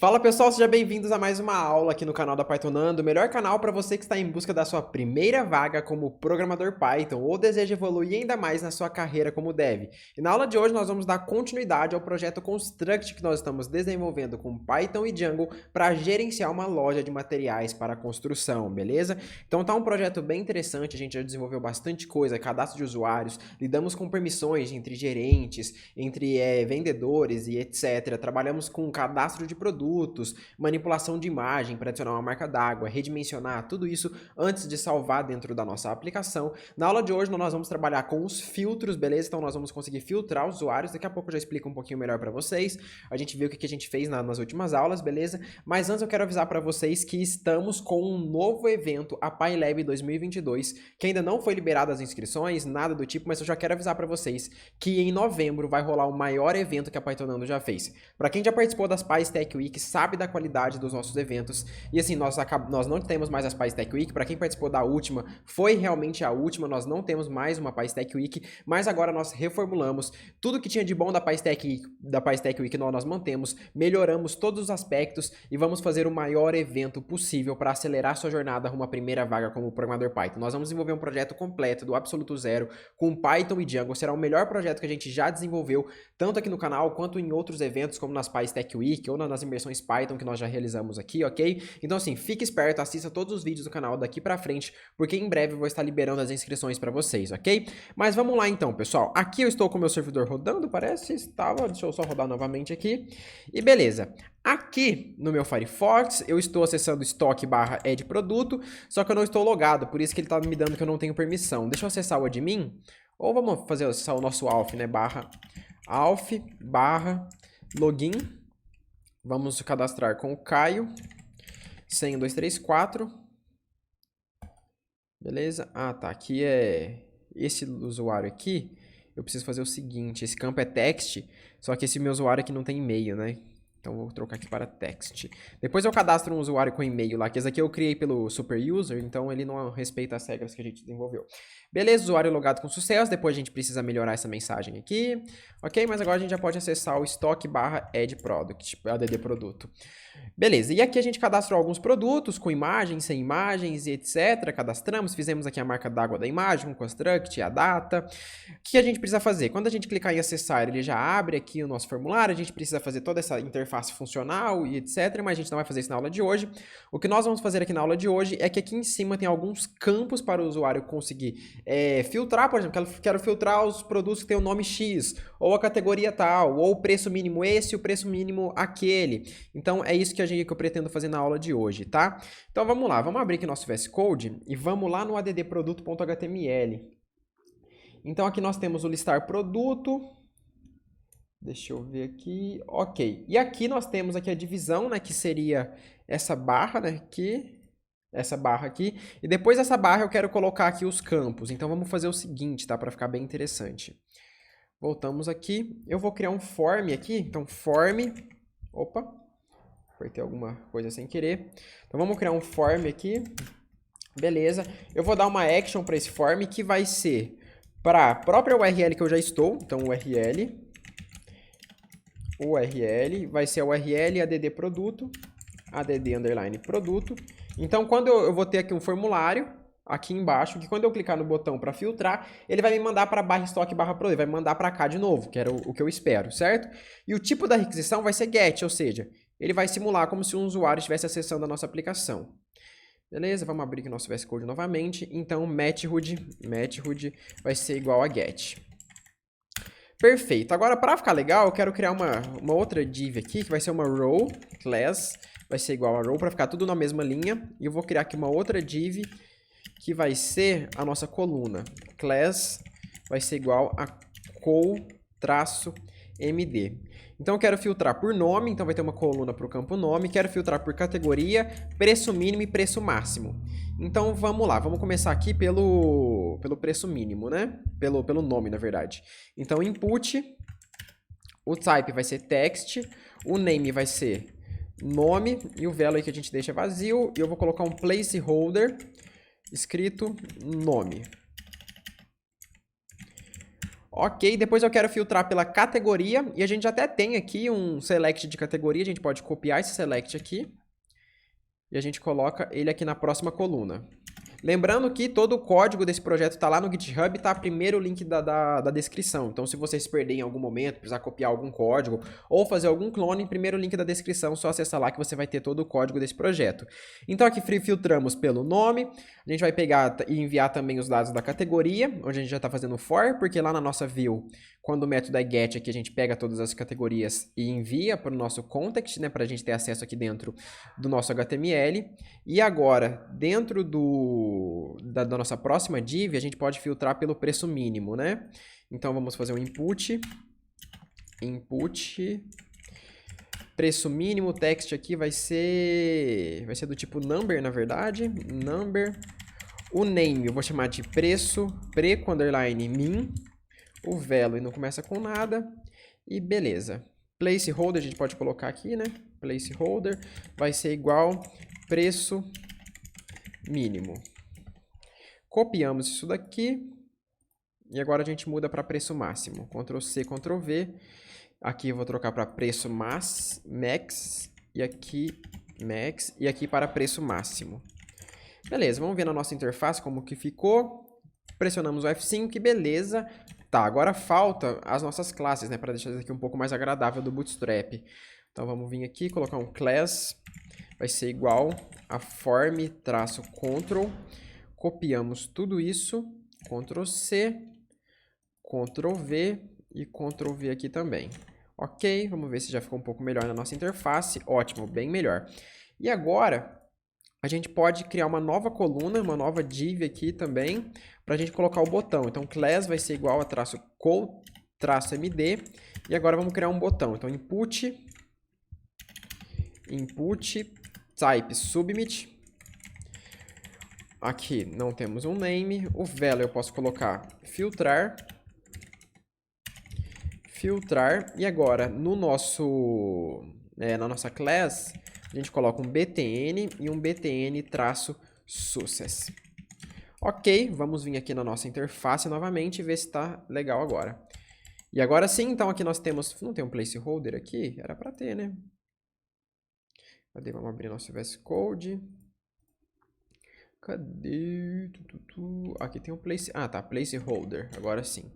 Fala pessoal, sejam bem-vindos a mais uma aula aqui no canal da Pythonando, o melhor canal para você que está em busca da sua primeira vaga como programador Python ou deseja evoluir ainda mais na sua carreira como dev. E na aula de hoje nós vamos dar continuidade ao projeto Construct que nós estamos desenvolvendo com Python e Django para gerenciar uma loja de materiais para construção, beleza? Então tá um projeto bem interessante, a gente já desenvolveu bastante coisa, cadastro de usuários, lidamos com permissões entre gerentes, entre vendedores e etc. Trabalhamos com cadastro de produtos, manipulação de imagem para adicionar uma marca d'água, redimensionar, tudo isso antes de salvar dentro da nossa aplicação. Na aula de hoje nós vamos trabalhar com os filtros, beleza? Então nós vamos conseguir filtrar os usuários, daqui a pouco eu já explico um pouquinho melhor para vocês. A gente viu o que a gente fez nas últimas aulas, beleza? Mas antes eu quero avisar para vocês que estamos com um novo evento, a PyLab 2022, que ainda não foi liberado as inscrições, nada do tipo, mas eu já quero avisar para vocês que em novembro vai rolar o maior evento que a Pythonando já fez. Para quem já participou das PyStack Week, sabe da qualidade dos nossos eventos. E assim, nós não temos mais as PyStack Week. Para quem participou da última, foi realmente a última. Nós não temos mais uma PyStack Week, mas agora nós reformulamos tudo que tinha de bom da PyStack Week, nós mantemos, melhoramos todos os aspectos e vamos fazer o maior evento possível para acelerar sua jornada rumo à primeira vaga como programador Python. Nós vamos desenvolver um projeto completo do absoluto zero com Python e Django. Será o melhor projeto que a gente já desenvolveu, tanto aqui no canal quanto em outros eventos, como nas PyStack Week ou nas imersões Python que nós já realizamos aqui, ok? Então assim, fique esperto, assista todos os vídeos do canal daqui pra frente, porque em breve eu vou estar liberando as inscrições para vocês, ok? Mas vamos lá então, pessoal. Aqui eu estou com o meu servidor rodando, parece, estava, deixa eu só rodar novamente aqui, e beleza. Aqui no meu Firefox, eu estou acessando estoque/add produto, só que eu não estou logado, por isso que ele está me dando que eu não tenho permissão. Deixa eu acessar o admin, ou vamos acessar o nosso auth, né, /login. Vamos cadastrar com o Caio, senha 234, beleza? Ah, tá, aqui é esse usuário aqui, eu preciso fazer o seguinte, esse campo é text, só que esse meu usuário aqui não tem e-mail, né? Então vou trocar aqui para text. Depois eu cadastro um usuário com e-mail lá, que esse aqui eu criei pelo super user, então ele não respeita as regras que a gente desenvolveu. Beleza, usuário logado com sucesso, depois a gente precisa melhorar essa mensagem aqui, ok? Mas agora a gente já pode acessar o estoque/add product, add produto. Beleza, e aqui a gente cadastrou alguns produtos com imagens, sem imagens e etc. Cadastramos, fizemos aqui a marca d'água da imagem, o construct, a data. O que a gente precisa fazer? Quando a gente clicar em acessar, ele já abre aqui o nosso formulário, a gente precisa fazer toda essa interface funcional e etc. Mas a gente não vai fazer isso na aula de hoje. O que nós vamos fazer aqui na aula de hoje é que aqui em cima tem alguns campos para o usuário conseguir filtrar, por exemplo, quero filtrar os produtos que tem o nome X, ou a categoria tal, ou o preço mínimo esse e o preço mínimo aquele. Então é isso que eu pretendo fazer na aula de hoje, tá? Então vamos lá, vamos abrir aqui nosso VS Code e vamos lá no addproduto.html. Então aqui nós temos o listar produto, deixa eu ver aqui, ok. E aqui nós temos aqui a divisão, né, que seria essa barra, né, aqui, essa barra aqui. E depois dessa barra eu quero colocar aqui os campos. Então vamos fazer o seguinte, tá, para ficar bem interessante. Voltamos aqui, eu vou criar um form aqui, então form, opa, apertei alguma coisa sem querer. Então vamos criar um form aqui, beleza. Eu vou dar uma action para esse form que vai ser para a própria URL que eu já estou, então URL vai ser a URL add produto, add produto. Então quando eu vou ter aqui um formulário, aqui embaixo, que quando eu clicar no botão para filtrar, ele vai me mandar para /estoque/produto, vai me mandar para cá de novo, que era o que eu espero, certo? E o tipo da requisição vai ser GET, ou seja, ele vai simular como se um usuário estivesse acessando a nossa aplicação. Beleza, vamos abrir aqui o nosso VS Code novamente. Então, method vai ser igual a GET. Perfeito. Agora, para ficar legal, eu quero criar uma outra div aqui, que vai ser uma row class, vai ser igual a row, para ficar tudo na mesma linha. E eu vou criar aqui uma outra div, que vai ser a nossa coluna. Class vai ser igual a col-md. Então eu quero filtrar por nome, então vai ter uma coluna para o campo nome. Quero filtrar por categoria, preço mínimo e preço máximo. Então vamos lá, vamos começar aqui pelo preço mínimo, né? Pelo nome, na verdade. Então input, o type vai ser text, o name vai ser nome e o value que a gente deixa vazio. E eu vou colocar um placeholder escrito nome. Ok, depois eu quero filtrar pela categoria, e a gente até tem aqui um select de categoria, a gente pode copiar esse select aqui, e a gente coloca ele aqui na próxima coluna. Lembrando que todo o código desse projeto está lá no GitHub, tá primeiro o link da descrição. Então, se você se perder em algum momento, precisar copiar algum código ou fazer algum clone, primeiro link da descrição, só acessar lá que você vai ter todo o código desse projeto. Então, aqui filtramos pelo nome, a gente vai pegar e enviar também os dados da categoria, onde a gente já está fazendo for, porque lá na nossa view, quando o método é get aqui, a gente pega todas as categorias e envia para o nosso context, né, para a gente ter acesso aqui dentro do nosso HTML. E agora, dentro da nossa próxima div, a gente pode filtrar pelo preço mínimo, né? Então, vamos fazer um input, preço mínimo, text aqui vai ser do tipo number, na verdade, number. O name eu vou chamar de preço, pre com underline min. O value não começa com nada. E beleza. Placeholder a gente pode colocar aqui, né? Placeholder vai ser igual preço mínimo. Copiamos isso daqui. E agora a gente muda para preço máximo. Ctrl C, Ctrl V. Aqui eu vou trocar para preço max. E aqui max. E aqui para preço máximo. Beleza, vamos ver na nossa interface como que ficou. Pressionamos o F5, que beleza. Tá, agora falta as nossas classes, né? Para deixar isso aqui um pouco mais agradável do Bootstrap. Então vamos vir aqui, colocar um class. Vai ser igual a form-control. Copiamos tudo isso. Ctrl C, Ctrl V e Ctrl V aqui também. Ok, vamos ver se já ficou um pouco melhor na nossa interface. Ótimo, bem melhor. E agora, a gente pode criar uma nova coluna, uma nova div aqui também, para a gente colocar o botão. Então, class vai ser igual a -md. E agora vamos criar um botão. Então, input type submit. Aqui não temos um name. O value eu posso colocar filtrar. E agora, no na nossa class, a gente coloca um btn e um btn-success. Ok, vamos vir aqui na nossa interface novamente e ver se está legal agora. E agora sim, então aqui nós temos... Não tem um placeholder aqui? Era para ter, né? Cadê? Vamos abrir nosso VS Code. Cadê? Aqui tem um place... Ah, tá. Placeholder. Agora sim.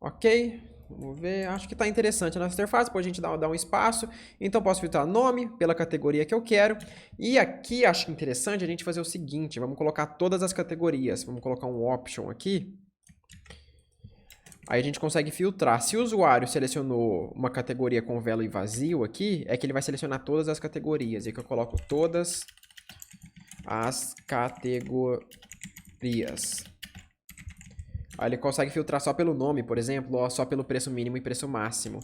Ok. Vamos ver. Acho que está interessante a nossa interface. Depois a gente dá um espaço. Então, posso filtrar nome pela categoria que eu quero. E aqui, acho interessante a gente fazer o seguinte. Vamos colocar todas as categorias. Vamos colocar um option aqui. Aí a gente consegue filtrar. Se o usuário selecionou uma categoria com value vazio aqui, é que ele vai selecionar todas as categorias. E aqui eu coloco todas as categorias. Aí ele consegue filtrar só pelo nome, por exemplo, ou só pelo preço mínimo e preço máximo.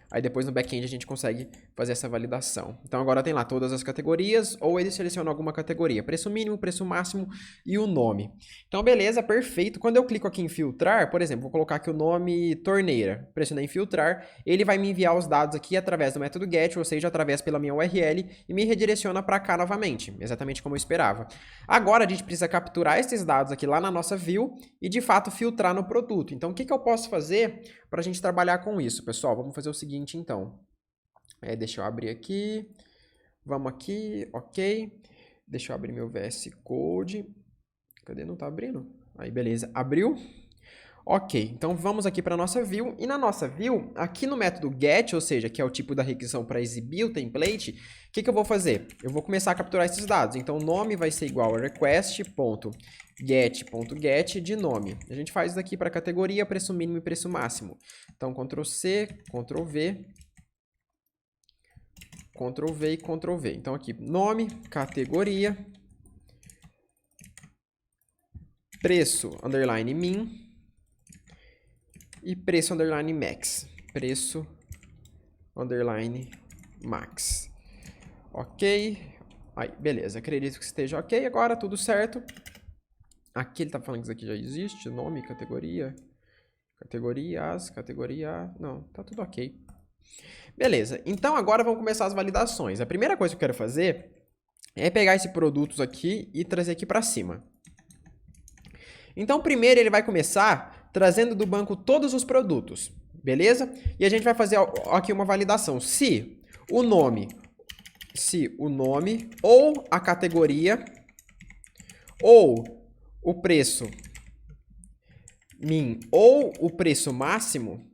Aí depois no back-end a gente consegue fazer essa validação. Então agora tem lá todas as categorias, ou ele seleciona alguma categoria. Preço mínimo, preço máximo e o nome. Então beleza, perfeito. Quando eu clico aqui em filtrar, por exemplo, vou colocar aqui o nome torneira. Pressionei em filtrar, ele vai me enviar os dados aqui através do método get, ou seja, através pela minha URL, e me redireciona para cá novamente, exatamente como eu esperava. Agora a gente precisa capturar esses dados aqui lá na nossa view e de fato filtrar no produto. Então o que eu posso fazer para a gente trabalhar com isso, pessoal? Vamos fazer o seguinte então. Deixa eu abrir aqui. Vamos aqui, ok. Deixa eu abrir meu VS Code. Cadê? Não tá abrindo? Aí, beleza. Abriu. Ok, então vamos aqui para a nossa view. E na nossa view, aqui no método get, ou seja, que é o tipo da requisição para exibir o template, o que eu vou fazer? Eu vou começar a capturar esses dados. Então, o nome vai ser igual a request.get de nome. A gente faz isso aqui para categoria, preço mínimo e preço máximo. Então, Ctrl C, Ctrl V, Ctrl V e Ctrl V. Então, aqui, nome, categoria, preço, underline min, e preço underline max. Preço underline max. Ok. Aí, beleza. Acredito que esteja ok. Agora tudo certo. Aqui ele tá falando que isso aqui já existe. Nome, categoria. Categorias, categoria. Não, tá tudo ok. Beleza. Então agora vamos começar as validações. A primeira coisa que eu quero fazer é pegar esse produtos aqui e trazer aqui para cima. Então primeiro ele vai começar trazendo do banco todos os produtos, beleza? E a gente vai fazer aqui uma validação. Se o nome ou a categoria ou o preço min ou o preço máximo,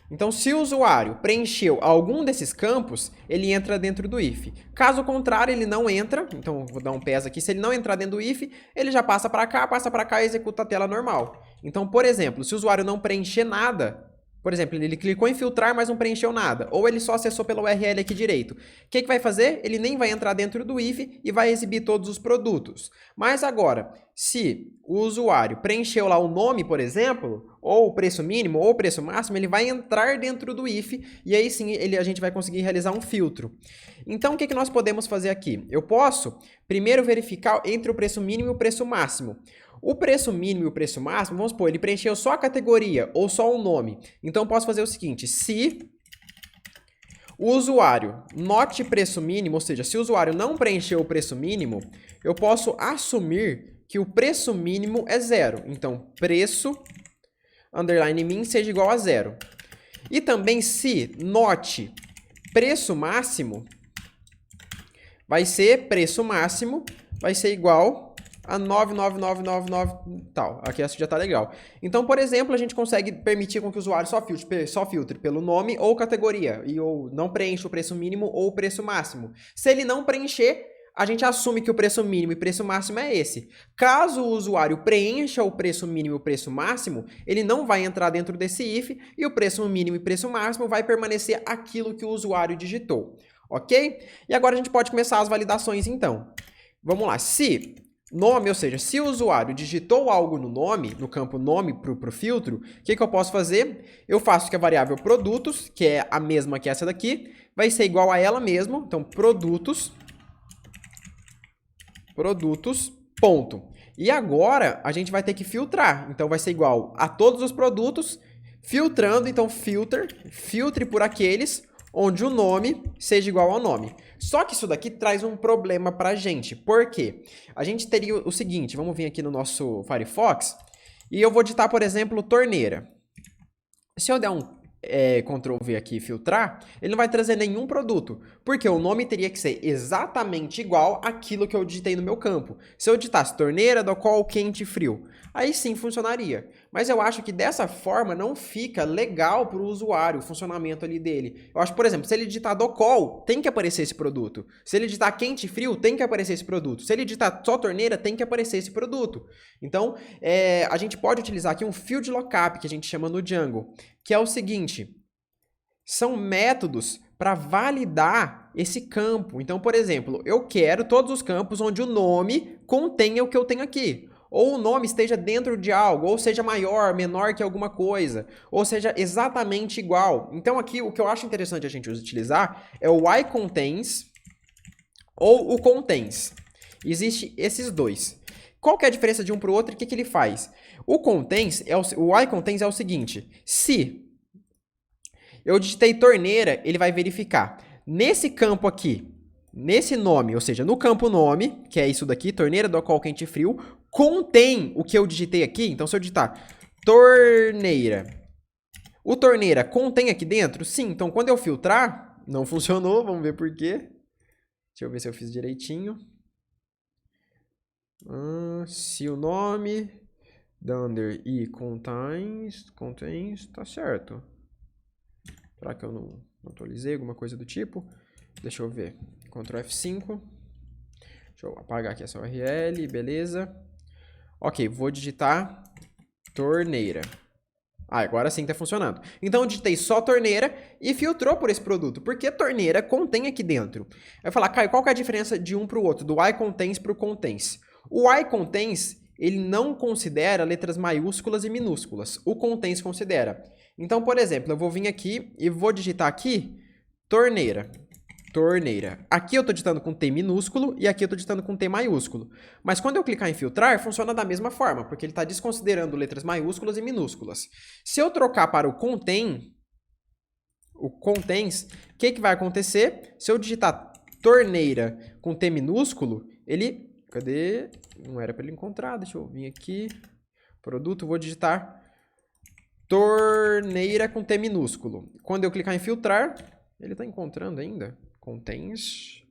então se o usuário preencheu algum desses campos, ele entra dentro do if. Caso contrário, ele não entra, então vou dar um PES aqui, se ele não entrar dentro do if, ele já passa para cá e executa a tela normal. Então, por exemplo, se o usuário não preencher nada, por exemplo, ele clicou em filtrar, mas não preencheu nada, ou ele só acessou pela URL aqui direito, o que vai fazer? Ele nem vai entrar dentro do if e vai exibir todos os produtos. Mas agora, se o usuário preencheu lá o nome, por exemplo, ou o preço mínimo ou o preço máximo, ele vai entrar dentro do if e aí sim a gente vai conseguir realizar um filtro. Então, o que nós podemos fazer aqui? Eu posso primeiro verificar entre o preço mínimo e o preço máximo. O preço mínimo e o preço máximo, vamos supor, ele preencheu só a categoria ou só o nome. Então, eu posso fazer o seguinte, se o usuário note preço mínimo, ou seja, se o usuário não preencheu o preço mínimo, eu posso assumir que o preço mínimo é 0. Então, preço underline min seja igual a 0. E também se note preço máximo, vai ser preço máximo, vai ser igual a 99999 tal. Aqui essa já tá legal. Então, por exemplo, a gente consegue permitir com que o usuário só filtre pelo nome ou categoria, ou não preencha o preço mínimo ou o preço máximo. Se ele não preencher, a gente assume que o preço mínimo e preço máximo é esse. Caso o usuário preencha o preço mínimo e o preço máximo, ele não vai entrar dentro desse if e o preço mínimo e preço máximo vai permanecer aquilo que o usuário digitou. Ok? E agora a gente pode começar as validações então. Vamos lá. Se nome, ou seja, se o usuário digitou algo no nome, no campo nome para o filtro, o que eu posso fazer? Eu faço que a variável produtos, que é a mesma que essa daqui, vai ser igual a ela mesma. Então, produtos, ponto. E agora, a gente vai ter que filtrar. Então, vai ser igual a todos os produtos, filtrando. Então, filtre por aqueles onde o nome seja igual ao nome. Só que isso daqui traz um problema para a gente. Por quê? A gente teria o seguinte, vamos vir aqui no nosso Firefox, e eu vou digitar, por exemplo, torneira. Se eu der um Ctrl V aqui e filtrar, ele não vai trazer nenhum produto, porque o nome teria que ser exatamente igual àquilo que eu digitei no meu campo. Se eu digitasse torneira, do qual quente e frio, aí sim funcionaria. Mas eu acho que dessa forma não fica legal para o usuário, o funcionamento ali dele. Eu acho, por exemplo, se ele digitar docol, tem que aparecer esse produto. Se ele digitar quente e frio, tem que aparecer esse produto. Se ele digitar só torneira, tem que aparecer esse produto. Então, a gente pode utilizar aqui um field lookup, que a gente chama no Django, que é o seguinte, são métodos para validar esse campo. Então, por exemplo, eu quero todos os campos onde o nome contenha o que eu tenho aqui. Ou o nome esteja dentro de algo, ou seja maior, menor que alguma coisa, ou seja exatamente igual. Então aqui o que eu acho interessante a gente utilizar é o iContains ou o contains. Existem esses dois. Qual que é a diferença de um para o outro e o que ele faz? O iContains é o seguinte, se eu digitei torneira, ele vai verificar nesse campo aqui, nesse nome, ou seja, no campo nome, que é isso daqui, torneira do qual quente e frio, contém o que eu digitei aqui. Então, se eu digitar torneira, o torneira contém aqui dentro? Sim. Então, quando eu filtrar, não funcionou. Vamos ver por quê. Deixa eu ver se eu fiz direitinho. Se o nome dunder e contains, tá certo. Será que eu não atualizei alguma coisa do tipo? Deixa eu ver. Ctrl F5. Deixa eu apagar aqui essa URL, beleza. Ok, vou digitar torneira. Agora sim está funcionando. Então eu digitei só torneira e filtrou por esse produto, porque torneira contém aqui dentro. Vai falar, Caio, qual que é a diferença de um para o outro, do iContains para o contains? O iContains, ele não considera letras maiúsculas e minúsculas. O contains considera. Então, por exemplo, eu vou vir aqui e vou digitar aqui torneira. Aqui eu estou digitando com T minúsculo e aqui eu estou digitando com T maiúsculo. Mas quando eu clicar em filtrar, funciona da mesma forma, porque ele está desconsiderando letras maiúsculas e minúsculas. Se eu trocar para o contains, o que vai acontecer? Se eu digitar torneira com T minúsculo, ele... Cadê? Não era para ele encontrar, deixa eu vir aqui. Produto, vou digitar torneira com T minúsculo. Quando eu clicar em filtrar, ele está encontrando ainda. Contains.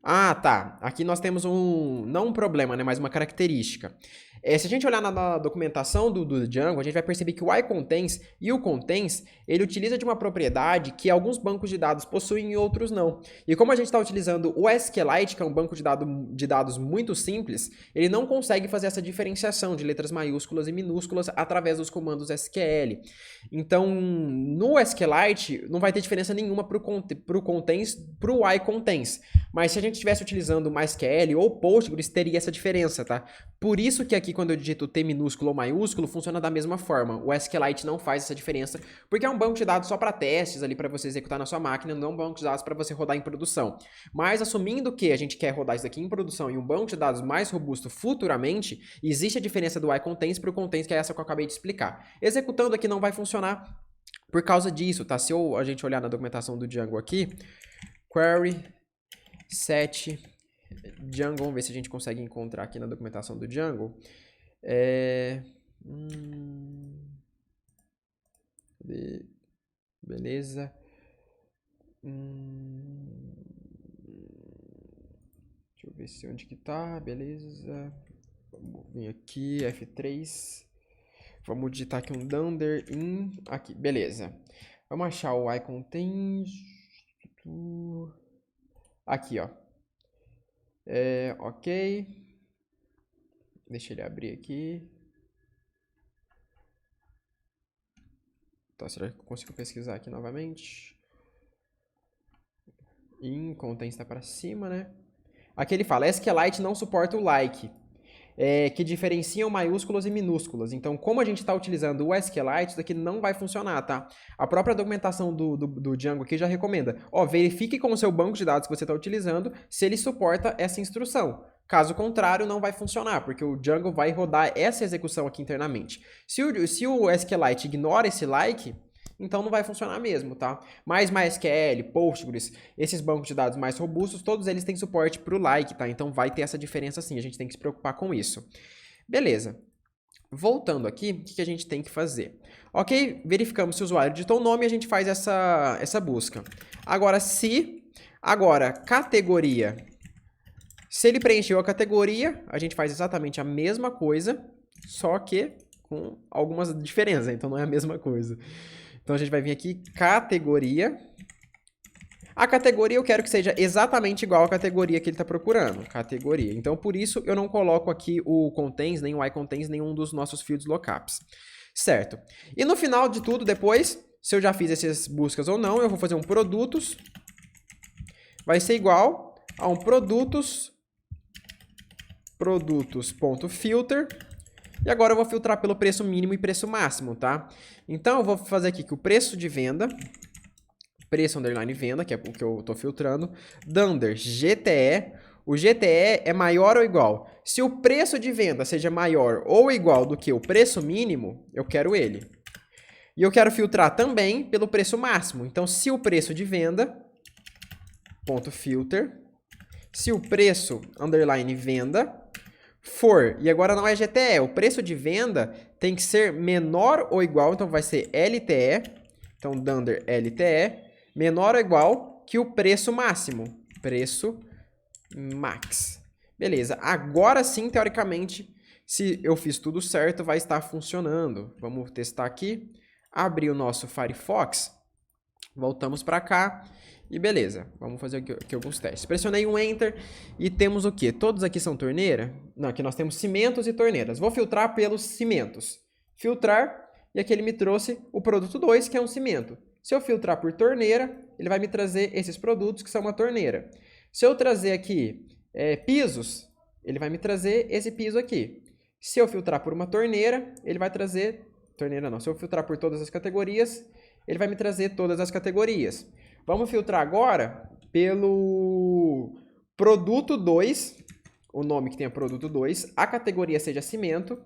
Ah, tá. Aqui nós temos não um problema, né, mas uma característica. Se a gente olhar na documentação do Django, a gente vai perceber que o iContains e o Contains, ele utiliza de uma propriedade que alguns bancos de dados possuem e outros não. E como a gente está utilizando o SQLite, que é um banco de dados muito simples, ele não consegue fazer essa diferenciação de letras maiúsculas e minúsculas através dos comandos SQL. Então, no SQLite, não vai ter diferença nenhuma para o Contains, para o iContains. Mas se a gente estivesse utilizando o MySQL ou Postgres, teria essa diferença, tá? Por isso que aqui, quando eu digito T minúsculo ou maiúsculo, funciona da mesma forma. O SQLite não faz essa diferença, porque é um banco de dados só para testes ali, para você executar na sua máquina, não um banco de dados para você rodar em produção. Mas, assumindo que a gente quer rodar isso aqui em produção e um banco de dados mais robusto futuramente, existe a diferença do iContains para o Contains, que é essa que eu acabei de explicar. Executando aqui não vai funcionar por causa disso, tá? Se a gente olhar na documentação do Django aqui, query set Django, vamos ver se a gente consegue encontrar aqui na documentação do Django. Beleza. Deixa eu ver se onde que tá, beleza. Vamos vir aqui, F3. Vamos digitar aqui um dunder in, aqui, beleza. Vamos achar o iContains. Aqui, ó. Ok. Deixa ele abrir aqui. Tá, será que eu consigo pesquisar aqui novamente? Contains está para cima, né? Aqui ele fala, SQLite não suporta o like, que diferenciam maiúsculas e minúsculas. Então, como a gente está utilizando o SQLite, isso aqui não vai funcionar, tá? A própria documentação do Django aqui já recomenda. Verifique com o seu banco de dados que você está utilizando se ele suporta essa instrução. Caso contrário, não vai funcionar, porque o Django vai rodar essa execução aqui internamente. Se o SQLite ignora esse like, então não vai funcionar mesmo, tá? Mas MySQL, Postgres, esses bancos de dados mais robustos, todos eles têm suporte para o like, tá? Então vai ter essa diferença sim, a gente tem que se preocupar com isso. Beleza. Voltando aqui, o que a gente tem que fazer? Ok, verificamos se o usuário digitou o nome e a gente faz essa busca. Agora, categoria. Se ele preencheu a categoria, a gente faz exatamente a mesma coisa, só que com algumas diferenças, então não é a mesma coisa. Então, a gente vai vir aqui, categoria. A categoria eu quero que seja exatamente igual à categoria que ele está procurando. Categoria. Então, por isso, eu não coloco aqui o contains, nem o iContains, nenhum dos nossos fields lookups. Certo. E no final de tudo, depois, se eu já fiz essas buscas ou não, eu vou fazer um produtos. Vai ser igual a um produtos.filter. E agora eu vou filtrar pelo preço mínimo e preço máximo, tá? Então, eu vou fazer aqui que o preço de venda, preço underline venda, que é o que eu estou filtrando, dunder GTE, o GTE é maior ou igual. Se o preço de venda seja maior ou igual do que o preço mínimo, eu quero ele. E eu quero filtrar também pelo preço máximo. Então, se o preço de venda, ponto filter, se o preço underline venda for, e agora não é GTE, o preço de venda tem que ser menor ou igual, então vai ser LTE, então dunder LTE, menor ou igual que o preço máximo, preço max. Beleza, agora sim, teoricamente, se eu fiz tudo certo, vai estar funcionando. Vamos testar aqui, abrir o nosso Firefox, voltamos para cá. E beleza, vamos fazer aqui alguns testes. Pressionei um Enter e temos o quê? Todos aqui são torneira? Não, aqui nós temos cimentos e torneiras. Vou filtrar pelos cimentos. Filtrar, e aqui ele me trouxe o produto 2, que é um cimento. Se eu filtrar por torneira, ele vai me trazer esses produtos que são uma torneira. Se eu trazer aqui pisos, ele vai me trazer esse piso aqui. Se eu filtrar por uma torneira, ele vai trazer... Torneira não. Se eu filtrar por todas as categorias, ele vai me trazer todas as categorias. Vamos filtrar agora pelo produto 2, o nome que tenha produto 2, a categoria seja cimento,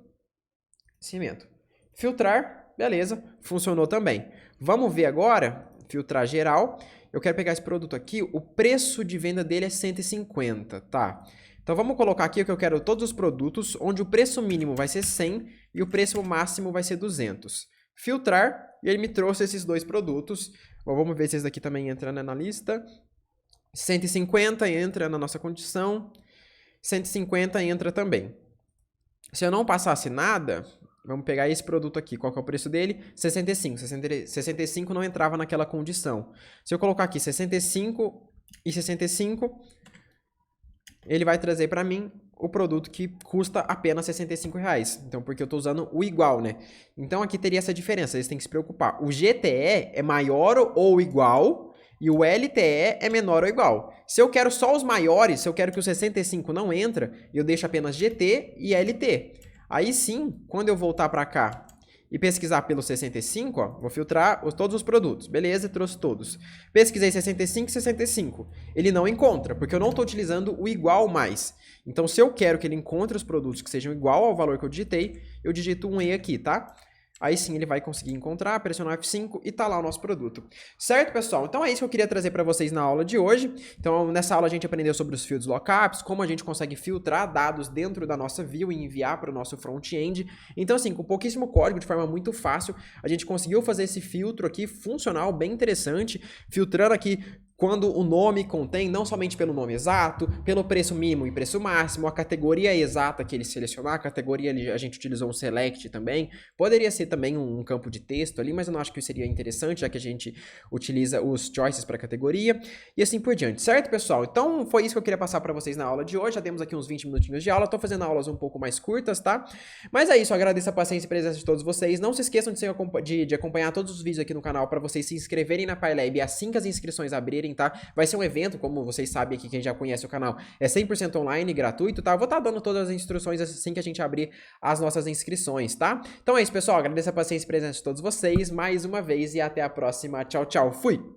cimento. Filtrar, beleza, funcionou também. Vamos ver agora, filtrar geral, eu quero pegar esse produto aqui, o preço de venda dele é 150, tá? Então vamos colocar aqui que eu quero todos os produtos, onde o preço mínimo vai ser 100 e o preço máximo vai ser 200. filtrar, e ele me trouxe esses dois produtos. Bom, vamos ver se esse daqui também entra na lista. 150 entra na nossa condição, 150 entra também. Se eu não passasse nada, vamos pegar esse produto aqui, qual que é o preço dele? 65. 65 não entrava naquela condição. Se eu colocar aqui 65 e 65, ele vai trazer para mim o produto que custa apenas R$65. Então, porque eu estou usando o igual, né? Então, aqui teria essa diferença, eles têm que se preocupar. O GTE é maior ou igual e o LTE é menor ou igual. Se eu quero só os maiores, se eu quero que o 65 não entra, eu deixo apenas GT e LT. Aí sim, quando eu voltar para cá e pesquisar pelo 65, ó, vou filtrar todos os produtos. Beleza, trouxe todos. Pesquisei 65 e 65. Ele não encontra, porque eu não estou utilizando o igual mais. Então, se eu quero que ele encontre os produtos que sejam igual ao valor que eu digitei, eu digito um E aqui, tá? Aí sim ele vai conseguir encontrar, pressionar F5 e tá lá o nosso produto. Certo, pessoal? Então é isso que eu queria trazer para vocês na aula de hoje. Então nessa aula a gente aprendeu sobre os fields lookups, como a gente consegue filtrar dados dentro da nossa view e enviar para o nosso front-end. Então assim, com pouquíssimo código, de forma muito fácil, a gente conseguiu fazer esse filtro aqui funcional, bem interessante, filtrando aqui quando o nome contém, não somente pelo nome exato, pelo preço mínimo e preço máximo, a categoria exata que ele selecionar, a categoria a gente utilizou um select também, poderia ser também um campo de texto ali, mas eu não acho que seria interessante, já que a gente utiliza os choices para categoria, e assim por diante, certo, pessoal? Então foi isso que eu queria passar para vocês na aula de hoje, já temos aqui uns 20 minutinhos de aula, tô fazendo aulas um pouco mais curtas, tá? Mas é isso, eu agradeço a paciência e presença de todos vocês, não se esqueçam de acompanhar todos os vídeos aqui no canal para vocês se inscreverem na PyLab assim que as inscrições abrirem, tá? Vai ser um evento, como vocês sabem aqui, quem já conhece o canal, é 100% online, gratuito, tá? Eu vou estar dando todas as instruções assim que a gente abrir as nossas inscrições, tá? Então é isso, pessoal, agradeço a paciência e presença de todos vocês mais uma vez e até a próxima. Tchau, tchau, fui!